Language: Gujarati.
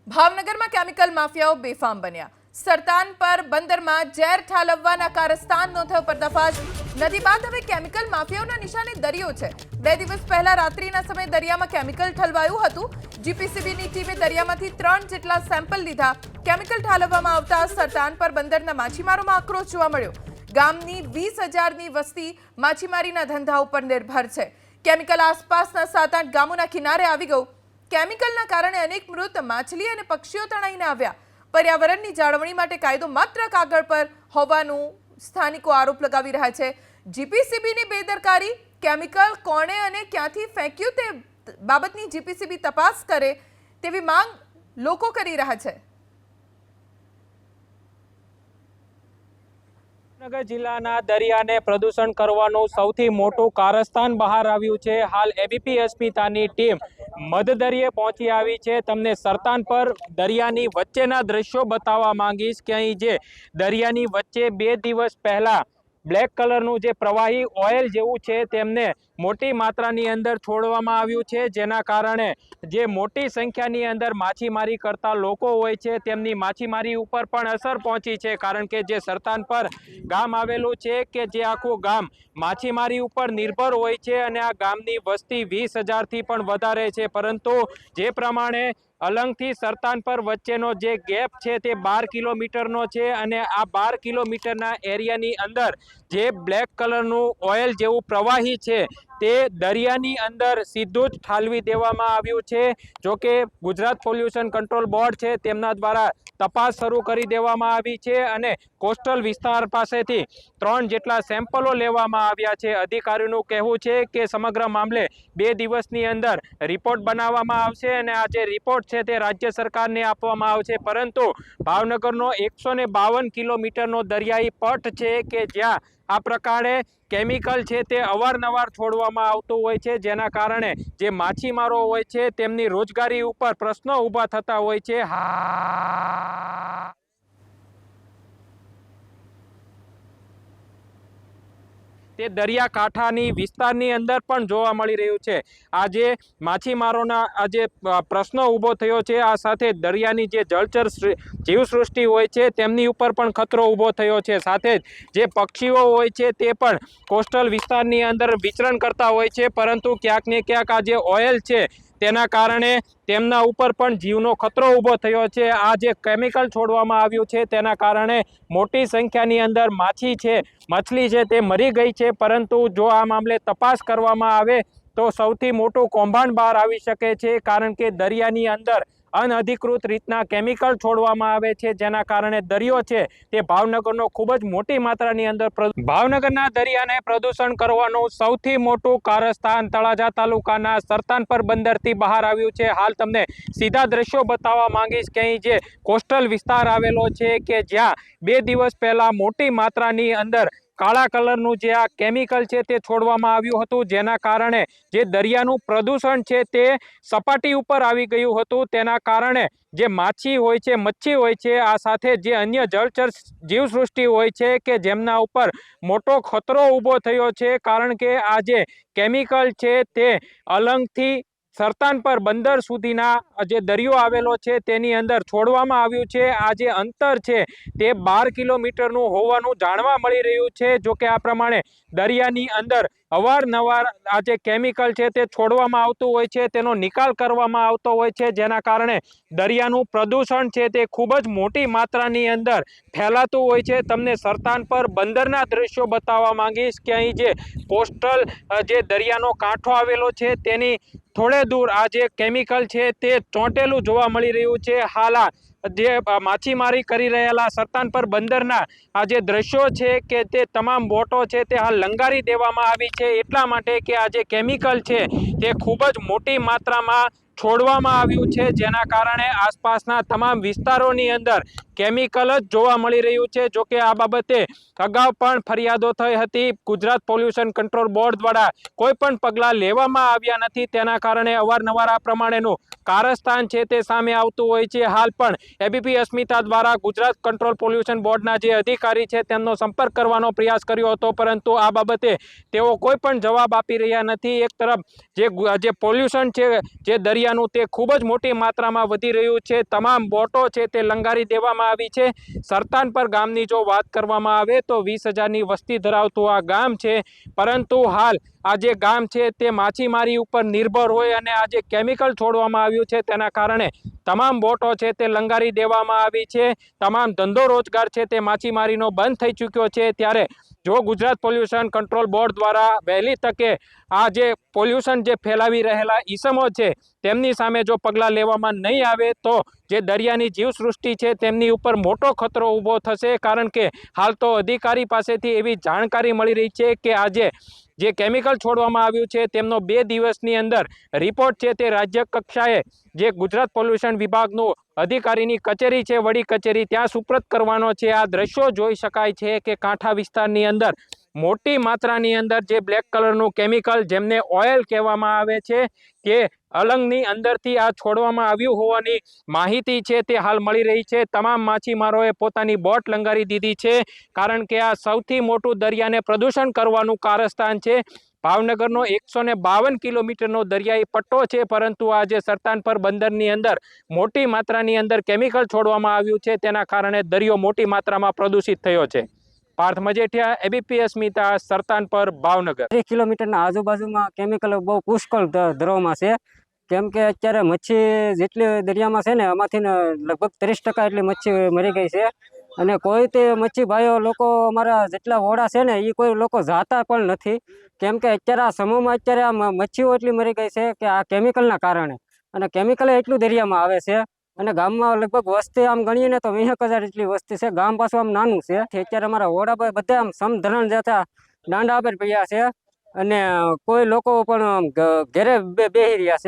ભાવનગરમાં કેમિકલ માફિયાઓ બેફામ બન્યા। સરતાન પર બંદરમાં ઝેર ઠાલવવાના કારસ્તાનનો થયો પર્દાફાશ। નદી બાદ હવે કેમિકલ માફિયાઓના નિશાને દરિયો છે। 2 દિવસ પહેલા રાત્રિના સમયે દરિયામાં કેમિકલ ઠલવાયું હતું। જીપીસીબીની ટીમે દરિયામાંથી 3 જેટલા સેમ્પલ લીધા। કેમિકલ ઠાલવવામાં આવતા સરતાન પર બંદરના માછીમારોમાં આક્રોશ જોવા મળ્યો। ગામની 20,000ની વસ્તી માછીમારીના ધંધા ઉપર નિર્ભર છે। કેમિકલ આસપાસના 7-8 ગામોના કિનારે આવી ગયું। કેમિકલના કારણે અનેક મૃત માછલી અને પક્ષીઓ તણાઈને આવ્યા। पर्यावरणની જાળવણી માટે કાયદો માત્ર કાગળ પર હોવાનું સ્થાનિકો આરોપ લગાવી રહ્યા છે। જીપીસીબીની બેદરકારી, કેમિકલ કોણે અને ક્યાંથી ફેંક્યું તે બાબતની જીપીસીબી તપાસ કરે તેવી માંગ લોકો કરી રહ્યા છે। ભાવનગર જિલ્લાના દરિયાને પ્રદૂષણ કરવાનું સૌથી મોટું કારસ્તાન બહાર આવ્યું છે। હાલ એબીપી અસ્મિતાની ટીમ મધદરિયે પહોંચી આવી છે। તમને સરતાન પર દરિયાની વચ્ચેના દ્રશ્યો બતાવવા માંગીશ કે અહીં જે દરિયાની વચ્ચે 2 દિવસ પહેલા બ્લેક કલરનું જે પ્રવાહી ઓઇલ જેવું છે તેમને મોટી માત્રાની અંદર છોડવામાં આવ્યું છે, જેના કારણે જે મોટી સંખ્યાની અંદર માછીમારી કરતા લોકો હોય છે તેમની માછીમારી ઉપર પણ અસર પહોંચી છે। કારણ કે જે સરતાન પર ગામ આવેલું છે કે જે આખું ગામ માછીમારી ઉપર નિર્ભર હોય છે અને આ ગામની વસ્તી 20,000થી પણ વધારે છે। પરંતુ જે પ્રમાણે અલંગથી સરતાન પર વચ્ચેનો જે ગેપ છે તે 12 કિલોમીટરનો છે અને આ 12 કિલોમીટરના એરિયાની અંદર જે બ્લેક કલરનું ઓઇલ જેવું પ્રવાહી છે તે દરિયાની અંદર સીધું જ ઠાલવી દેવામાં આવ્યું છે। જો કે ગુજરાત પોલ્યુશન કંટ્રોલ બોર્ડ છે તેમના દ્વારા તપાસ શરૂ કરી દેવામાં આવી છે અને કોસ્ટલ વિસ્તાર પાસેથી 3 જેટલા સેમ્પલો લેવામાં આવ્યા છે। અધિકારીઓનું કહેવું છે કે સમગ્ર મામલે 2 દિવસની અંદર રિપોર્ટ બનાવવામાં આવશે અને આ જે રિપોર્ટ છે તે રાજ્ય સરકારને આપવામાં આવશે। પરંતુ ભાવનગરનો 152 કિલોમીટરનો દરિયાઈ પટ છે કે જ્યાં આ પ્રકારે કેમિકલ છે તે અવારનવાર છોડવામાં આવતું હોય છે, જેના કારણે જે માછીમારો હોય છે તેમની રોજગારી ઉપર પ્રશ્નો ઊભા થતા હોય છે। તે દરિયાકાંઠાની વિસ્તારની અંદર પણ જોવા મળી રહ્યું છે। આજે માછીમારોના આ જે પ્રશ્નો ઊભો થયો છે, આ સાથે દરિયાની જે જળચર જીવસૃષ્ટિ હોય છે તેમની ઉપર પણ ખતરો ઊભો થયો છે। સાથે જ જે પક્ષીઓ હોય છે તે પણ કોસ્ટલ વિસ્તારની અંદર વિચરણ કરતા હોય છે, પરંતુ ક્યાંક ને ક્યાંક આ જે ઓઇલ છે તેના કારણે તેમના ઉપર પણ જીવનો ખતરો ઊભો થયો છે। આ જે કેમિકલ છોડવામાં આવ્યું છે તેના કારણે મોટી સંખ્યાની અંદર મછલી છે તે મરી ગઈ છે। પરંતુ જો આ મામલે તપાસ કરવામાં આવે તો સૌથી મોટું કૌભાંડ બહાર આવી શકે છે, કારણ કે દરિયાની અંદર અનઅધિકૃત રીતના કેમિકલ છોડવામાં આવે છે, જેના કારણે દરિયો છે તે ભાવનગરનો ખૂબ જ મોટી માત્રાની અંદર ભાવનગરના દરિયાને પ્રદૂષણ કરવાનું સૌથી મોટું કારસ્તાન તળાજા તાલુકાના સરતાન પર બંદરથી બહાર આવ્યું છે। હાલ તમને સીધા દ્રશ્યો બતાવવા માંગીશ કે અહીં જે કોસ્ટલ વિસ્તાર આવેલો છે કે જ્યાં 2 દિવસ પહેલા મોટી માત્રાની અંદર કાળા કલરનું જે આ કેમિકલ છે તે છોડવામાં આવ્યું હતું, જેના કારણે જે દરિયાનું પ્રદૂષણ છે તે સપાટી ઉપર આવી ગયું હતું। તેના કારણે જે માછી હોય છે, મચ્છી હોય છે, આ સાથે જે અન્ય જળચર જીવસૃષ્ટિ હોય છે કે જેમના ઉપર મોટો ખતરો ઊભો થયો છે, કારણ કે આ જે કેમિકલ છે તે અલંગથી સરતાન પર બંદર સુધીના જે દરિયો આવેલો છે તેની અંદર છોડવામાં આવ્યું છે। આ જે અંતર છે તે 12 કિલોમીટરનું હોવાનું જાણવા મળી રહ્યું છે। જો કે આ પ્રમાણે દરિયાની અંદર અવારનવાર આ જે કેમિકલ છે તે છોડવામાં આવતું હોય છે, તેનો નિકાલ કરવામાં આવતો હોય છે, જેના કારણે દરિયાનું પ્રદૂષણ છે તે ખૂબ જ મોટી માત્રાની અંદર ફેલાતું હોય છે। તમને સરતાન પર બંદરના દ્રશ્યો બતાવવા માંગીશ કે અહીં જે કોસ્ટલ જે દરિયાનો કાંઠો આવેલો છે તેની થોડે દૂર આ જે કેમિકલ છે તે ચોંટેલું જોવા મળી રહ્યું છે। હાલ જે માછીમારી કરી રહેલા સરતાન પર બંદરના આ જે દ્રશ્યો છે કે તે તમામ બોટો છે તે હાલ લંગારી દેવામાં આવી છે, એટલા માટે કે આ જે કેમિકલ છે તે ખૂબ જ મોટી માત્રામાં છોડવામાં આવ્યું છે, જેના કારણે આસપાસના તમામ વિસ્તારોની અંદર કેમિકલ જ જોવા મળી રહ્યું છે। જો કે આ બાબતે અગાઉ પણ ફરિયાદો થઈ હતી, ગુજરાત પોલ્યુશન કંટ્રોલ બોર્ડ દ્વારા કોઈ પણ પગલાં લેવામાં આવ્યા નથી, તેના કારણે અવારનવાર આ પ્રમાણેનું કારસ્તાન છે તે સામે આવતું હોય છે. હાલ પણ એબીપી અસ્મિતા દ્વારા ગુજરાત કંટ્રોલ પોલ્યુશન બોર્ડના જે અધિકારી છે તેમનો સંપર્ક કરવાનો પ્રયાસ કર્યો હતો, પરંતુ આ બાબતે તેઓ કોઈ પણ જવાબ આપી રહ્યા નથી. એક તરફ જે પોલ્યુશન છે જે દરિયાનું તે ખૂબ જ મોટી માત્રામાં વધી રહ્યું છે. તમામ બોટો છે તે લંગારી દેવામાં આવી છે. સરતાનપર ગામની જો વાત કરવામાં આવે તો 20,000ની વસ્તી ધરાવતું આ ગામ છે, પરંતુ હાલ આ જે ગામ છે તે માછીમારી ઉપર નિર્ભર હોય અને આ જે કેમિકલ છોડવામાં આવ્યું છે તેના કારણે તમામ બોટો છે તે લંગારી દેવામાં આવી છે. તમામ ધંધો રોજગાર છે તે માછીમારીનો બંધ થઈ ચૂક્યો છે. ત્યારે જો ગુજરાત પોલ્યુશન કંટ્રોલ બોર્ડ દ્વારા વહેલી તકે આ જે પોલ્યુશન જે ફેલાવી રહેલા ઈસમો છે તેમની સામે જો પગલાં લેવામાં નહીં આવે તો જે દરિયાની જીવસૃષ્ટિ છે તેમની ઉપર મોટો ખતરો ઊભો થશે. કારણ કે હાલ તો અધિકારી પાસેથી એવી જાણકારી મળી રહી છે કે આજે જે કેમિકલ છોડવામાં આવ્યું છે તેમનો 2 દિવસની અંદર રિપોર્ટ છે તે રાજ્ય કક્ષાએ જે ગુજરાત પોલ્યુશન વિભાગનું અધિકારીની કચેરી છે, વડી કચેરી, ત્યાં સુપ્રત કરવાનો છે. આ દ્રશ્યો જોઈ શકાય છે કે કાંઠા વિસ્તારની અંદર મોટી માત્રાની અંદર જે બ્લેક કલરનું કેમિકલ જેમને ઓઇલ કહેવામાં આવે છે કે અલંગની અંદરથી આ છોડવામાં આવ્યું હોવાની માહિતી છે તે હાલ મળી રહી છે. તમામ માછીમારોએ પોતાની બોટ લંગારી દીધી છે, કારણ કે આ સૌથી મોટું દરિયાને પ્રદૂષણ કરવાનું કારસ્તાન છે. ભાવનગરનો 152 કિલોમીટરનો દરિયાઈ પટ્ટો છે, પરંતુ આ જે સરતાનપર બંદરની અંદર મોટી માત્રાની અંદર કેમિકલ છોડવામાં આવ્યું છે તેના કારણે દરિયો મોટી માત્રામાં પ્રદૂષિત થયો છે. પાર્થ મજેઠિયા, એબીપી અસ્મિતા, સરતાનપર, ભાવનગર. 30 કિલોમીટરના આજુબાજુમાં કેમિકલ બહુ પુષ્કળ ધરોમાં છે. કેમ કે અત્યારે મચ્છી જેટલી દરિયામાં છે ને એમાંથી લગભગ 30% એટલી મચ્છી મરી ગઈ છે. અને કોઈ તે મચ્છી ભાઈઓ લોકો અમારા જેટલા ઓડા છે ને એ કોઈ લોકો જાતા પણ નથી. કેમ કે અત્યારે આ સમૂહમાં અત્યારે આ મચ્છીઓ એટલી મરી ગઈ છે કે આ કેમિકલના કારણે, અને કેમિકલ એટલું દરિયામાં આવે છે. અને ગામમાં લગભગ વસ્તી આમ ગણીએ ને તો 20,000 જેટલી વસ્તી છે. ગામ પાછું આમ નાનું છે. અત્યારે અમારા ઓડા બધા આમ સમધરણ જતા દાંડા પર પડ્યા છે, અને કોઈ લોકો પણ ઘરે બેહી રહ્યા છે.